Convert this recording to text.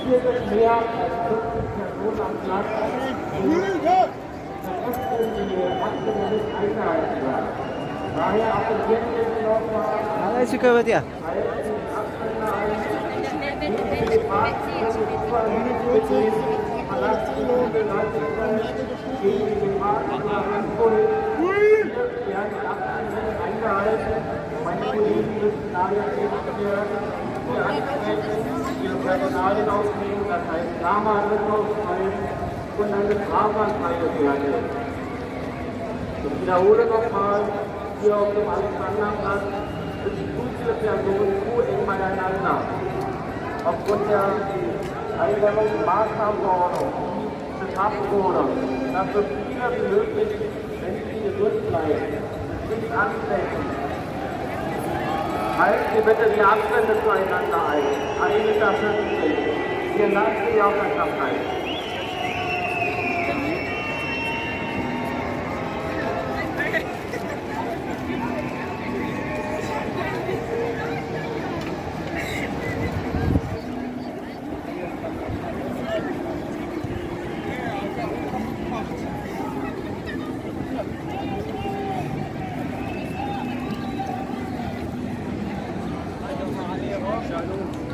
Hier sind mehr als 50 Personen am Platz. Das ist die Aktion nicht eingehalten werden. Daher appellieren wir nochmal. Allez, tu peux dire. Meine Kollegen müssen daher ihre Personalien ausnehmen, das heißt Drama-Ritt ausfallen und eine Strafanzeige werden. Ich wiederhole nochmal, hier auf dem Alexanderplatz sind zu viele Personen zu eng beieinander. Aufgrund der Eingangmaßnahmenverordnung geschaffen wurde, dass so viele wie möglich, wenn sie gesund bleiben, nicht anstecken. Halten Sie bitte die Abstände zueinander ein. 1,50 Meter. Vielen Dank für die Aufmerksamkeit. Hallo.